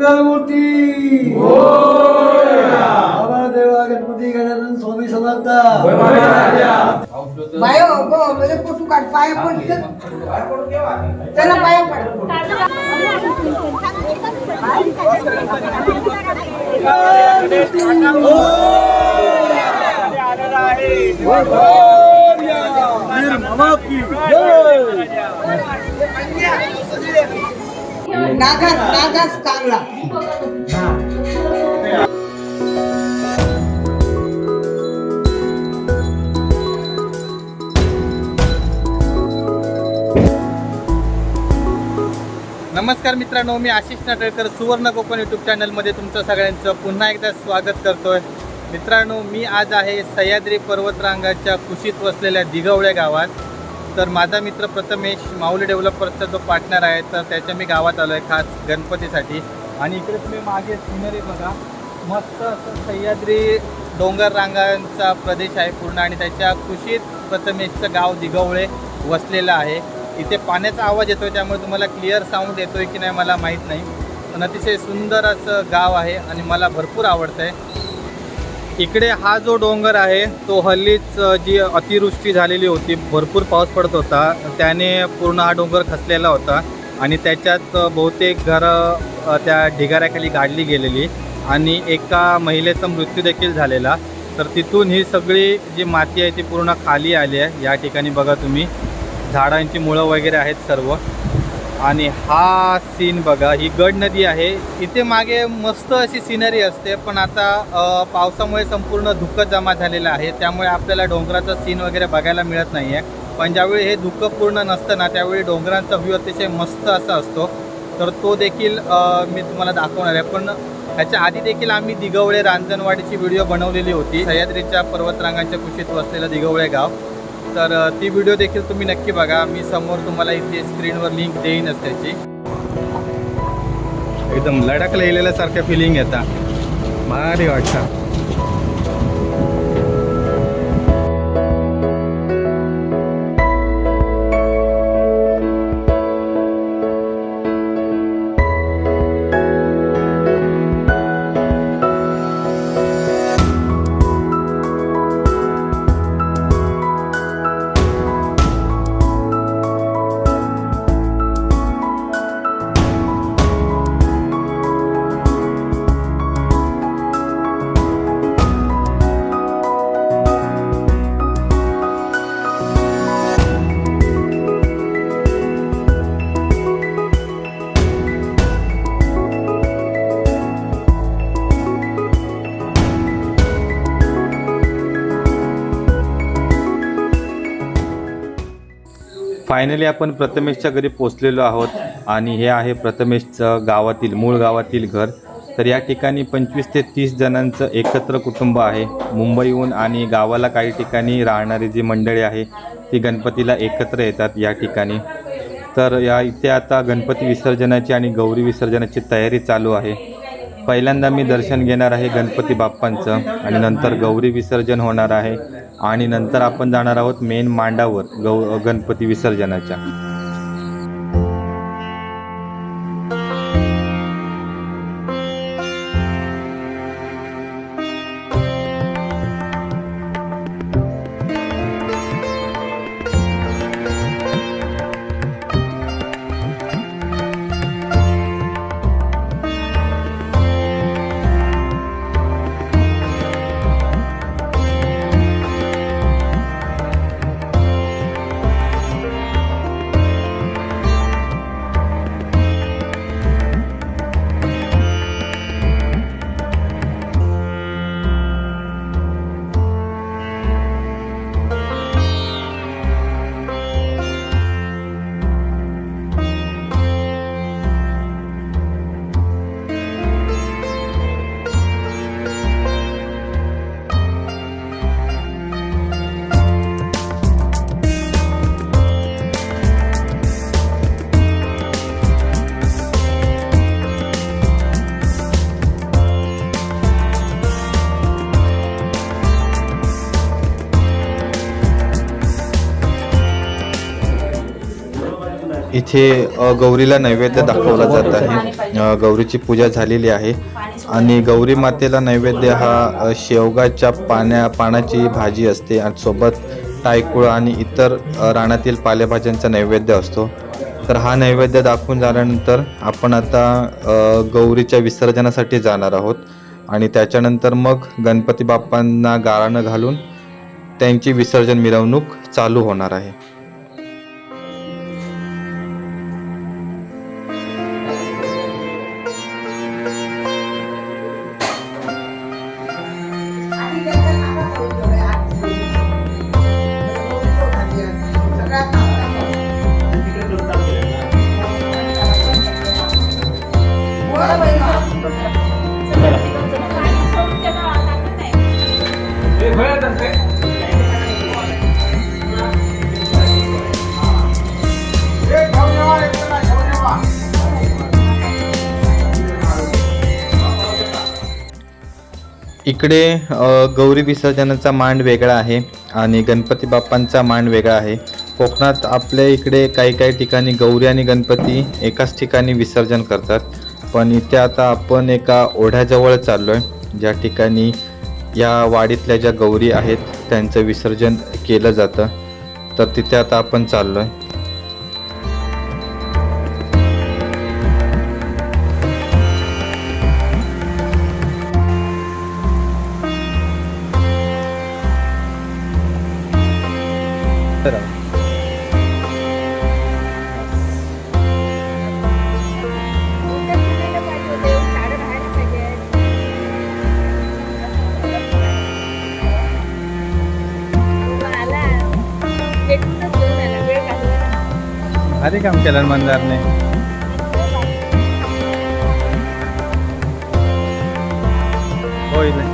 मंगलमूर्ती बाबा देवा गणपती गजानन स्वामी समर्थ बायो गो म्हणजे फोटो काढ पाया पडत चला पाया पड नागास चांगला नमस्कार मित्रांनो, मी आशिष नाटळकर सुवर्ण कोकण यूट्यूब चॅनलमध्ये तुमचं सगळ्यांचं पुन्हा एकदा स्वागत करतोय. मित्रांनो, मी आज आहे सह्याद्री पर्वतरांगाच्या कुशीत वसलेल्या दिगवळे गावात. तर माझा मित्र प्रथमेश माऊली डेव्हलपर्सचा जो पार्टनर आहे, तर त्याच्या मी गावात आलो आहे खास गणपतीसाठी. आणि इकडे तुम्ही मागे सिनरी बघा, मस्त असं सह्याद्री डोंगर रांगांचा प्रदेश आहे पूर्ण. आणि त्याच्या कुशीत प्रथमेशचं गाव दिगवळे वसलेलं आहे. इथे पाण्याचा आवाज येतोय, त्यामुळे तुम्हाला क्लिअर साऊंड येतोय की नाही मला माहीत नाही, पण अतिशय सुंदर असं गाव आहे आणि मला भरपूर आवडतं आहे. इकडे हा जो डोंगर आहे तो हल्लीच जी अतिवृष्टी झालेली होती, भरपूर पाऊस पडत होता, त्याने पूर्ण हा डोंगर खचलेला होता आणि त्याच्यात बहुतेक घरं त्या ढिगाऱ्याखाली गाडली गेलेली आणि एका महिलेचा मृत्यू देखील झालेला. तर तिथून ही सगळी जी माती आहे ती पूर्ण खाली आली आहे. या ठिकाणी बघा तुम्ही, झाडांची मुळं वगैरे आहेत सर्व. आणि हा सीन बघा, ही गड नदी आहे. इथे मागे मस्त अशी सिनरी असते, पण आता पावसामुळे संपूर्ण धुकं जमा झालेलं आहे, त्यामुळे आपल्याला डोंगराचा सीन वगैरे बघायला मिळत नाही आहे. पण ज्यावेळी हे धुकं पूर्ण नसतं ना, त्यावेळी डोंगरांचा व्ह्यू अतिशय मस्त असा असतो. तर तो देखील मी तुम्हाला दाखवणार आहे. पण ह्याच्या आधी देखील आम्ही दिगवळे रांजणवाडीची व्हिडिओ बनवलेली होती, सह्याद्रीच्या पर्वतरांगांच्या कुशीत वसलेलं दिगवळे गाव. तर ती व्हिडिओ देखील तुम्ही नक्की बघा. मी समोर तुम्हाला इथे स्क्रीनवर लिंक देईनच त्याची. एकदम लडाख लिहिलेल्यासारख्या फिलिंग येतात, भारी वाटतं. फायनली आपण प्रथमेशच्या घरी पोचलेलो आहोत आणि हे आहे प्रथमेशचं गावातील मूळ गावातील घर. तर या ठिकाणी 25 ते 30 जणांचं एकत्र कुटुंब आहे. मुंबईहून आणि गावाला काही ठिकाणी राहणारी जी मंडळी आहे ती गणपतीला एकत्र येतात या ठिकाणी. तर इथे आता गणपती विसर्जनाची आणि गौरी विसर्जनाची तयारी चालू आहे. पहिल्यांदा मी दर्शन घेणार आहे गणपती बाप्पांचं आणि नंतर गौरी विसर्जन होणार आहे आणि नंतर आपण जाणार आहोत मेन मांडावर गणपती विसर्जनाच्या. इथे गौरीला नैवेद्य दाखवला जात आहे. गौरीची पूजा झालेली आहे आणि गौरी मातेला नैवेद्य हा शेवगाच्या पानाची भाजी असते आणि सोबत टायकुळ आणि इतर रानातील पालेभाज्यांचा नैवेद्य असतो. तर हा नैवेद्य दाखवून झाल्यानंतर आपण आता गौरीच्या विसर्जनासाठी जाणार आहोत आणि त्याच्यानंतर मग गणपती बाप्पांना गाळण घालून त्यांची विसर्जन मिरवणूक चालू होणार आहे. इकडे गौरी विसर्जनाचा मान वेगळा आहे आणि गणपती बाप्पांचा मान वेगळा आहे. कोकणात आपल्या इकडे काही ठिकाणी गौरी आणि गणपती एकाच ठिकाणी विसर्जन करतात, पण इथे आता आपण एका ओढ्याजवळ चाललो आहे ज्या ठिकाणी या वाडीतल्या ज्या गौरी आहेत त्यांचं विसर्जन केलं जातं. तर तिथे आता आपण चाललो आहे. भारी काम केलं मंदारने. होय नाही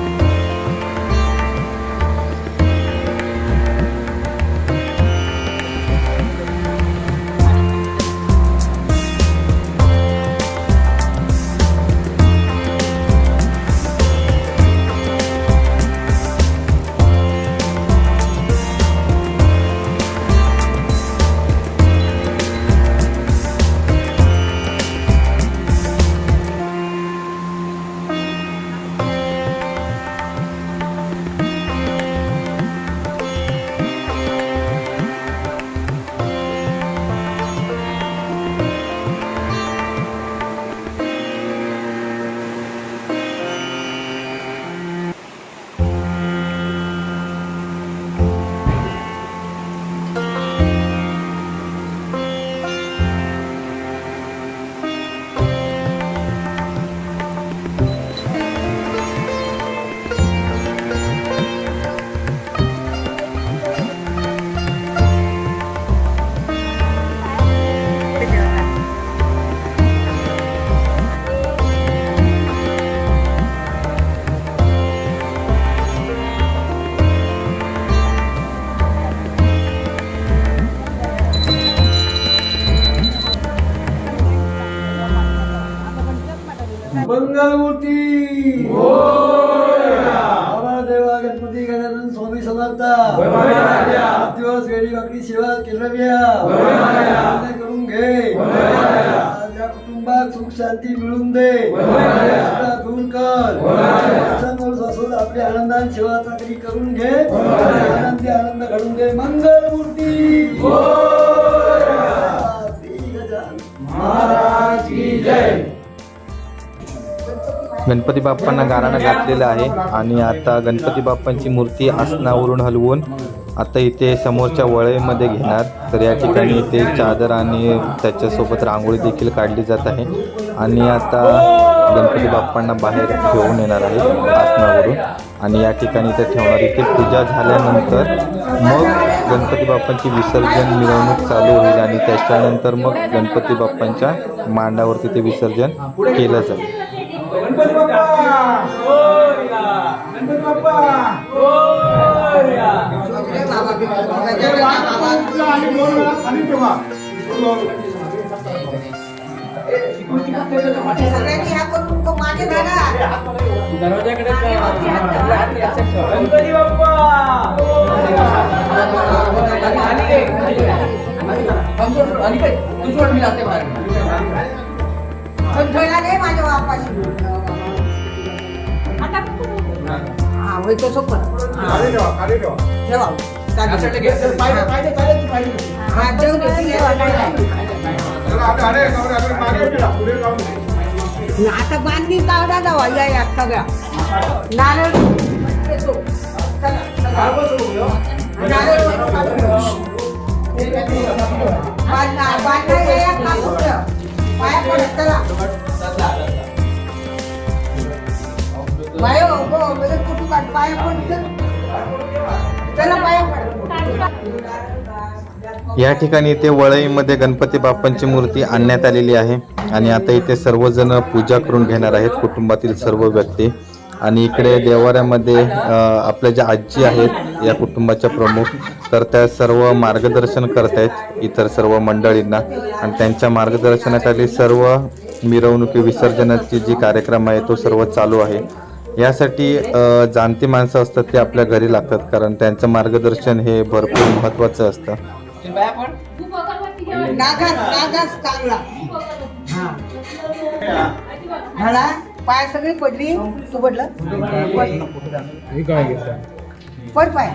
मंगलमूर्ती बाबा देवा गणपती गजानन स्वामी समर्थ. 7 दिवस वेळी वाकडी सेवा केलव्या करून घे. या कुटुंबात सुख शांती मिळून दे. दूर कर. असून आपल्या आनंदाने सेवा चाकरी करून घे. आनंदी आनंद घडून दे. मंगलमूर्ती श्री गजानन महाराज की जय. गणपती बाप्पांना गाराणं घातलेलं आहे आणि आता गणपती बाप्पांची मूर्ती आसनावरून हलवून आता इथे समोरच्या वळेमध्ये घेणार. तर या ठिकाणी इथे चादर आणि त्याच्यासोबत रांगोळी देखील काढली जात आहे आणि आता गणपती बाप्पांना बाहेर घेऊन येणार आहे आसनावरून आणि या ठिकाणी इथे ठेवणार. इथे पूजा झाल्यानंतर मग गणपती बाप्पांची विसर्जन मिरवणूक चालू होईल आणि त्याच्यानंतर मग गणपती बाप्पांच्या मांडावरती ते विसर्जन केलं जाईल. गणपती बाप्पा गणपती बाप्पा सगळ्यांनी ह्या करून मागे दरवाजाकडे गणपती बाप्पा ठेवला रे माझ्या बापाशी. हा होय तसं पण ठेवा. हा ठेवू दे, ठेवा, काय. आता बांधणी काढा जावा या सगळ्या नारळ देतो. चला, चला. नारळ बांधा या कापून ठेव. पाया पडत चला. बायो हो म्हणजे कुठून काढ पाया पडत. चला पाया पड. या ठिकाणी इथे वळईमध्ये गणपती बाप्पांची मूर्ती आणण्यात आलेली आहे आणि आता इथे सर्वजण पूजा करून घेणार आहेत, कुटुंबातील सर्व व्यक्ती. आणि इकडे देवाऱ्यामध्ये आपल्या ज्या आजी आहेत या कुटुंबाच्या प्रमुख, तर त्या सर्व मार्गदर्शन करतायत इतर सर्व मंडळींना. आणि त्यांच्या मार्गदर्शनाखाली सर्व मिरवणुकी विसर्जनाची जी कार्यक्रम आहे तो सर्व चालू आहे. यासाठी जाणती माणसं असतात ते आपल्या घरी लागतात, कारण त्यांचं मार्गदर्शन हे भरपूर महत्त्वाचं असतं. नागास चांगला. मला पाय सगळी पडली. तू पडलं पड पाय.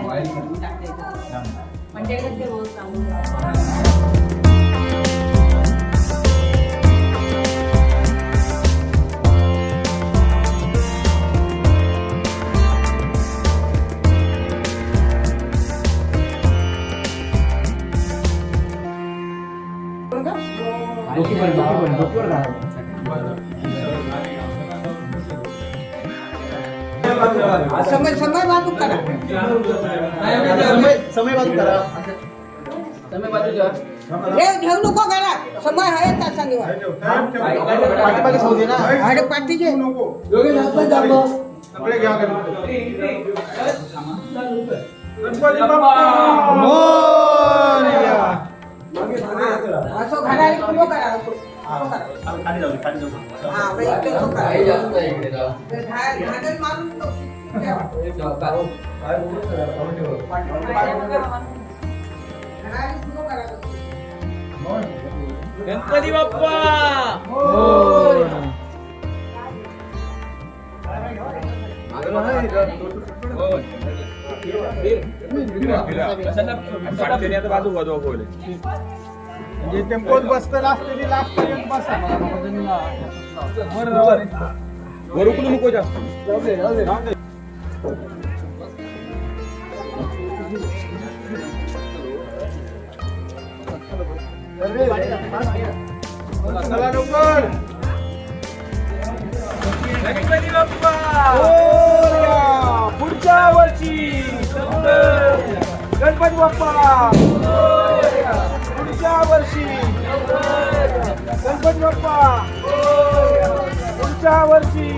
समय समय बाजू करा. घेऊ नको घरात. समय आहे त्या सांगेवा. अरे पाठीचे असं घराला किलो करा. गणपती बाप्पा म्हणजे टेम्पोत बसतं असलेली लास्ट बसा. वर उकलू नको जास्त. चला लवकर. गणपती बाप्पा पुढच्या वर्षी. गणपती बाप्पा पुढच्या वर्षी. गणपती बाप्पा पुढच्या वर्षी.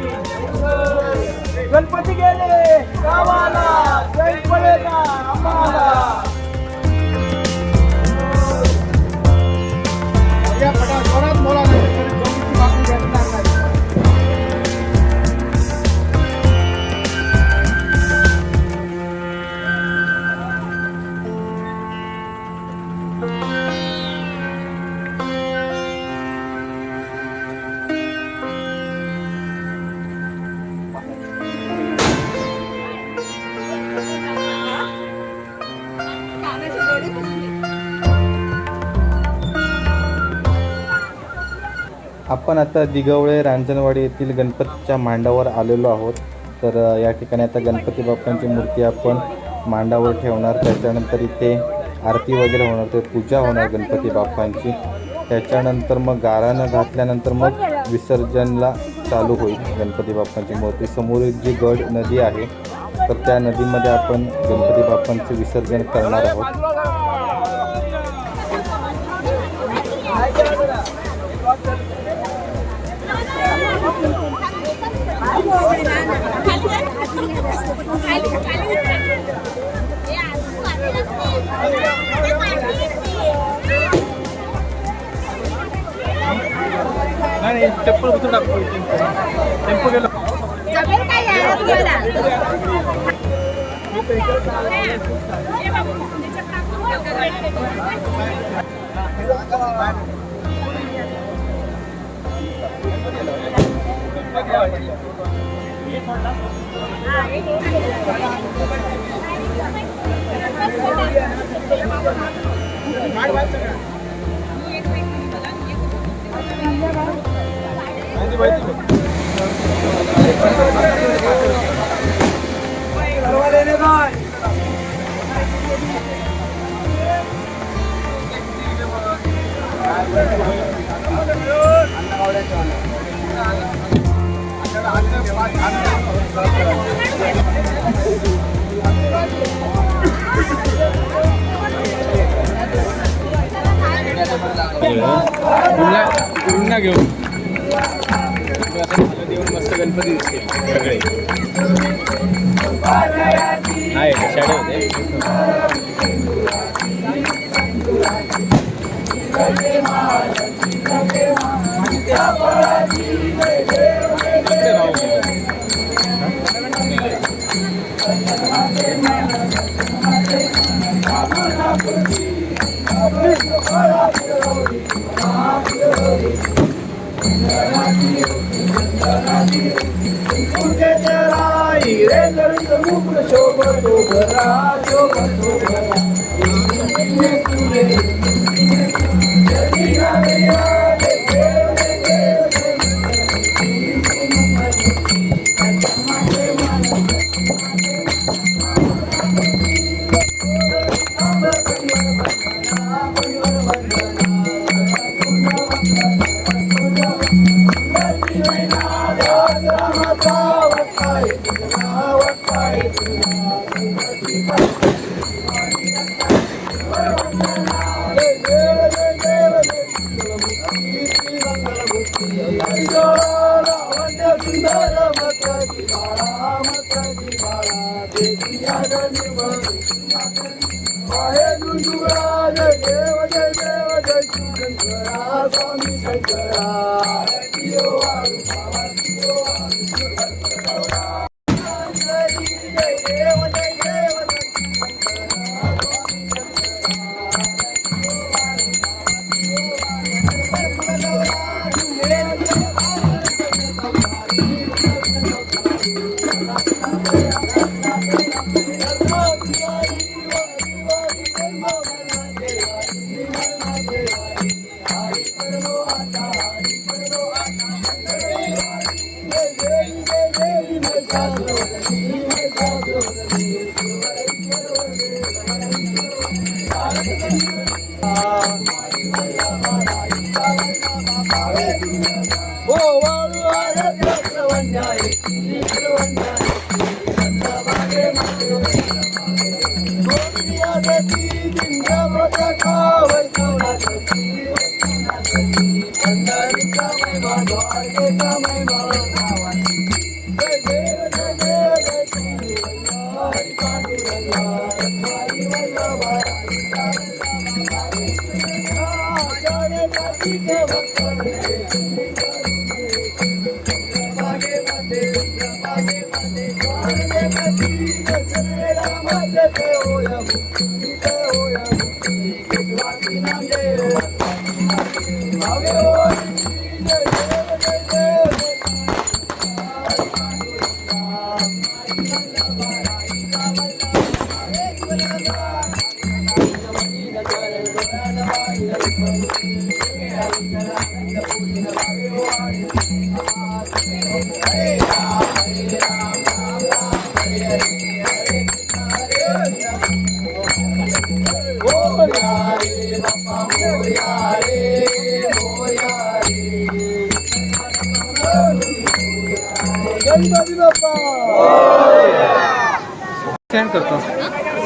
गणपती गेले गावाला, जय पडेना आम्हाला. या फटाफट बोला नाही घेतणार नाही. आपण आता दिगवळे रांजणवाडी येथील गणपतीच्या मांडावर आलेलो आहोत. तर या ठिकाणी आता गणपती बाप्पांची मूर्ती आपण मांडावर ठेवणार. त्याच्यानंतर इथे आरती वगैरे होणार, ते पूजा होणार गणपती बाप्पांची. त्याच्यानंतर मग गारानं घातल्यानंतर मग विसर्जनला चालू होईल गणपती बाप्पांची मूर्ती. समोरील जी गड नदी आहे तर त्या नदीमध्ये आपण गणपती बाप्पांचे विसर्जन करणार आहोत. नाही चप्पल कुठून टाकतो. टेम्पो गेलो. पुन्हा घेऊन देऊन मस्त गणपती दिसते सगळे नाही शाळे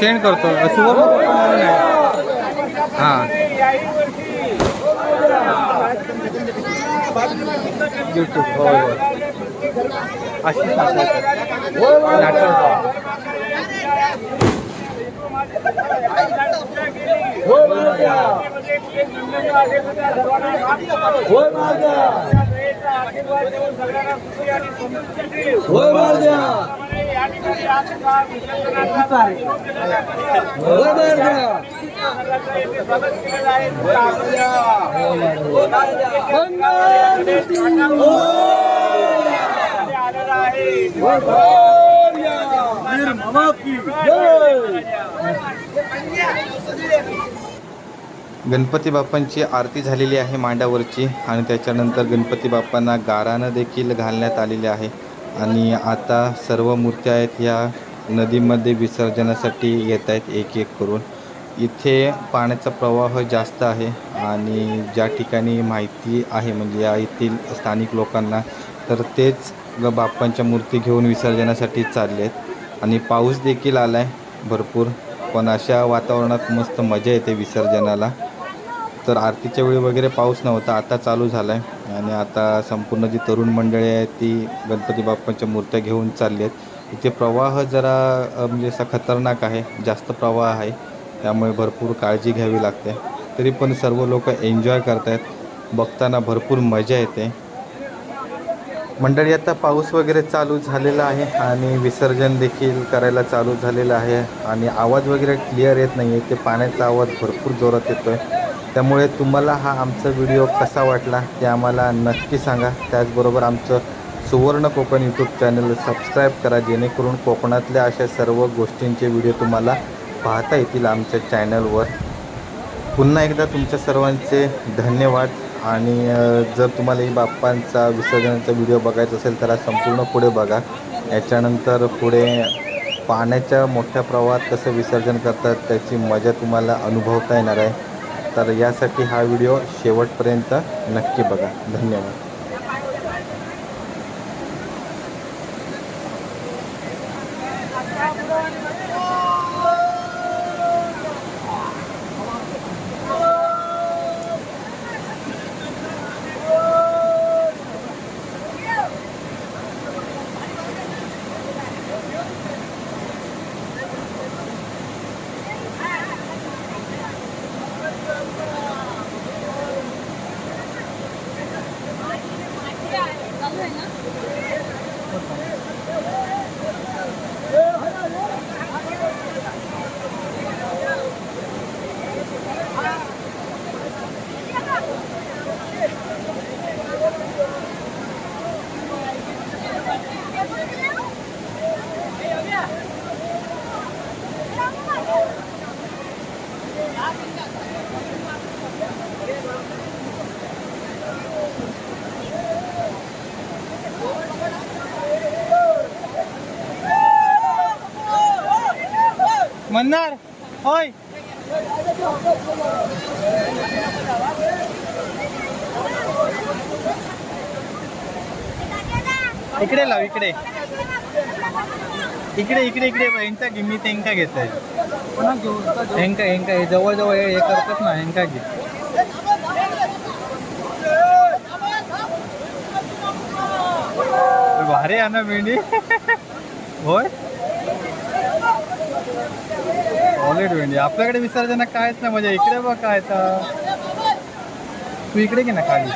सेंड करतो सुवर्ण हां यूट्यूब हो अशी होय गणपती बाप्पांची आरती झालेली आहे मांडावरची आणि त्याच्यानंतर गणपती बाप्पांना गारानं देखील घालण्यात आलेले आहे आणि आता सर्व मूर्त्या आहेत ह्या नदीमध्ये विसर्जनासाठी येत आहेत एक एक करून. इथे पाण्याचा प्रवाह जास्त आहे आणि ज्या ठिकाणी माहिती आहे म्हणजे या येथील स्थानिक लोकांना तर तेच बाप्पांच्या मूर्ती घेऊन विसर्जनासाठी चालले आहेत आणि पाऊस देखील आला आहे भरपूर. पण अशा वातावरणात मस्त मजा येते विसर्जनाला. तर आरतीच्या वेळी वगैरे पाऊस नव्हता, आता चालू झाला आहे आणि आता संपूर्ण जी तरुण मंडळी आहे ती गणपती बाप्पांच्या मूर्त्या घेऊन चालली आहेत. इथे प्रवाह जरा म्हणजे असा खतरनाक आहे, जास्त प्रवाह आहे त्यामुळे भरपूर काळजी घ्यावी लागते. तरी पण सर्व लोक एन्जॉय करत आहेत, बघताना भरपूर मजा येते. मंडळी आता पाऊस वगैरे चालू झालेला आहे आणि विसर्जन देखील करायला चालू झालेलं आहे आणि आवाज वगैरे क्लिअर येत नाही आहे, ते पाण्याचा आवाज भरपूर जोरात येतो आहे. त्यामुळे तुम्हाला हा आमचा व्हिडिओ कसा वाटला ते आम्हाला नक्की सांगा. त्याचबरोबर आमचं सुवर्ण कोकण यूट्यूब चॅनल सबस्क्राईब करा जेणेकरून कोकणातल्या अशा सर्व गोष्टींचे व्हिडिओ तुम्हाला पाहता येतील आमच्या चॅनलवर. पुन्हा एकदा तुमच्या सर्वांचे धन्यवाद आणि जर तुम्हाला ही बाप्पांचा विसर्जनाचा व्हिडिओ बघायचा असेल तर संपूर्ण पुढे बघा. याच्यानंतर पुढे पाण्याच्या मोठ्या प्रवाहात कसं विसर्जन करतात त्याची मजा तुम्हाला अनुभवता येणार आहे. तर यासाठी हा व्हिडिओ शेवटपर्यंत नक्की बघा. धन्यवाद. मन्नार होय इकडे लाव, इकडे इकडे इकडे इकडे हेंका घे. मी तेंका घेत आहे. हेंका हेंका हे जवळ जवळ हे करतात ना, हेंका घे. भारी आहे ना मेंढी. होय सॉलिड मेंढी. आपल्याकडे विसर्जनात कायच नाही म्हणजे. इकडे बघ काय तर तू इकडे घे ना खाली.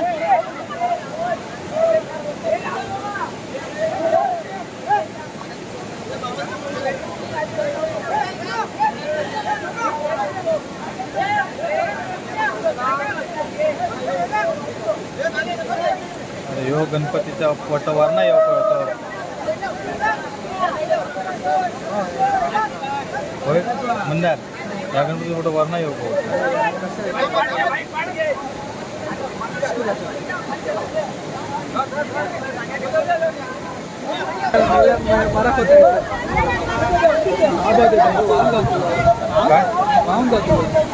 अरे यो गणपतीच्या फोटोवर ना यो कळतो. होय मंदार या गणपती फोटोवर ना यो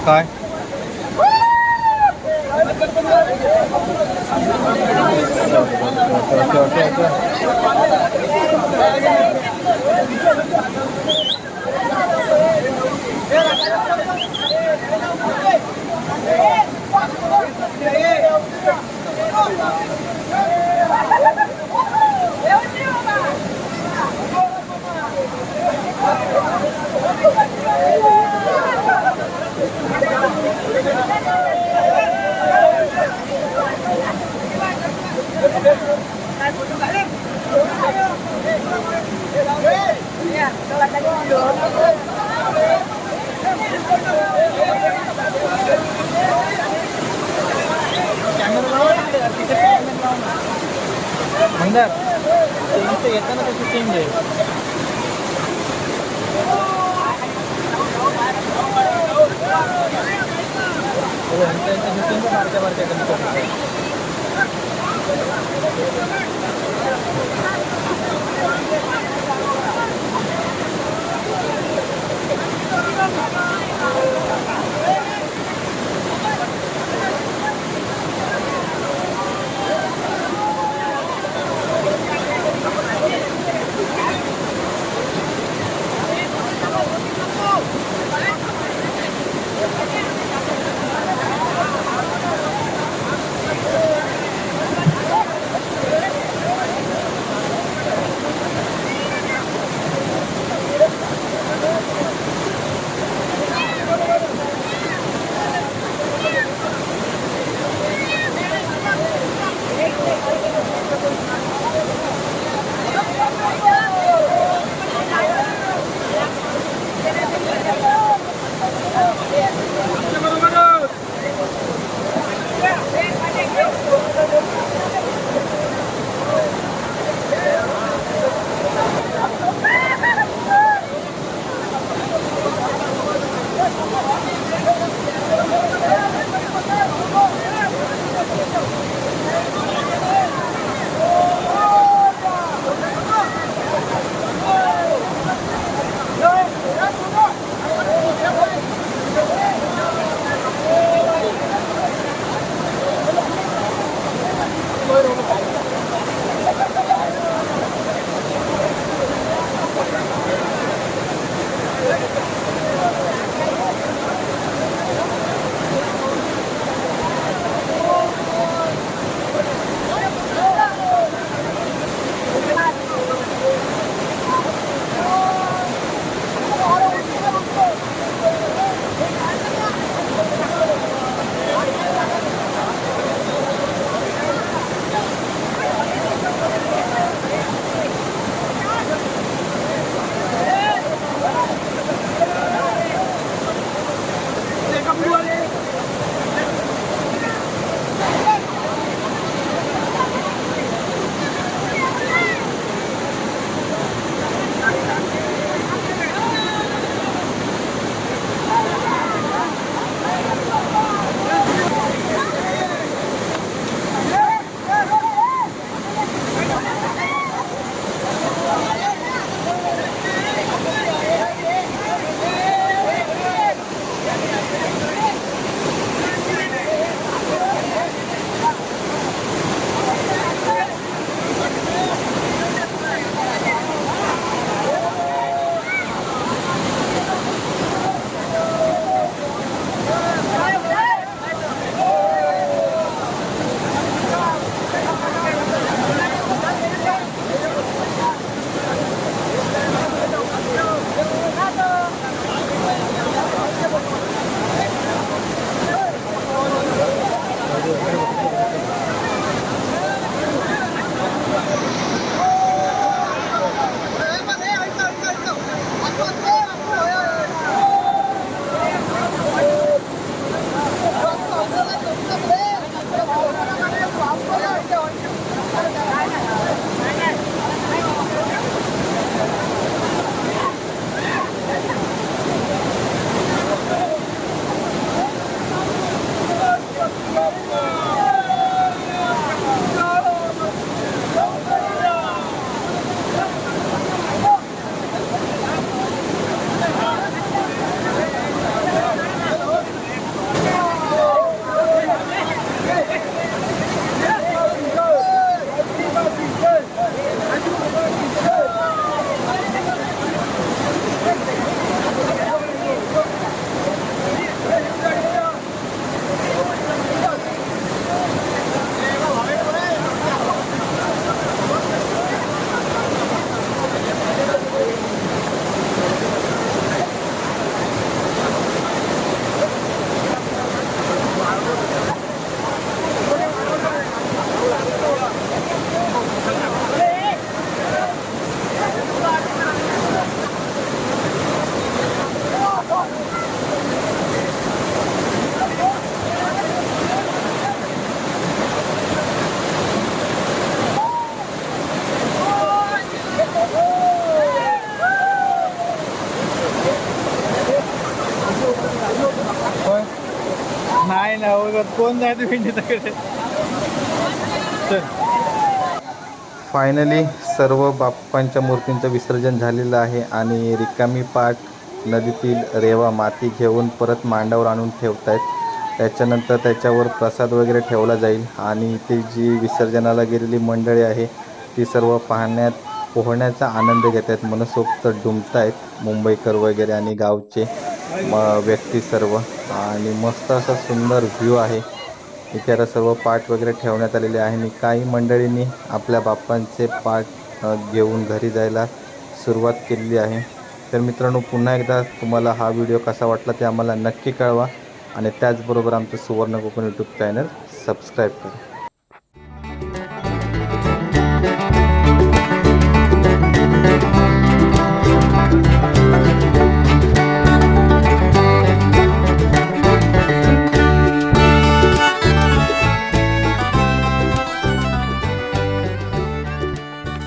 काय Ya, kalau tadi मंदार ते येताना त्याची चेंज आहे. मारत्या मारत्या गणपती काय नाही बघत कोण जायचं पिंडीच्याकडे. फायनली सर्व बाप्पांच्या मूर्तींचं विसर्जन झालेलं आहे आणि रिकामी पाट नदीतील रेवा माती घेऊन परत मांडावर आणून ठेवत आहेत. त्याच्यानंतर त्याच्यावर प्रसाद वगैरे ठेवला जाईल आणि ती जी विसर्जनाला गेलेली मंडळी आहे ती सर्व पोहण्याचा आनंद घेत आहेत. मनसोक्त डुंबत आहेत मुंबईकर वगैरे आणि गावचे व्यक्ती सर्व. आणि मस्त असा सुंदर व्ह्यू आहे. इथे आता सर्व पाट वगैरे ठेवण्यात आलेले आहे आणि काही मंडळींनी आपल्या बाप्पांचे पाट घेऊन घरी जायला सुरुवात केलेली आहे. तर मित्रांनो, पुन्हा एकदा तुम्हाला हा व्हिडिओ कसा वाटला ते आम्हाला नक्की कळवा आणि त्याचबरोबर आमचं सुवर्ण कोकण यूट्यूब चॅनल सबस्क्राईब करा.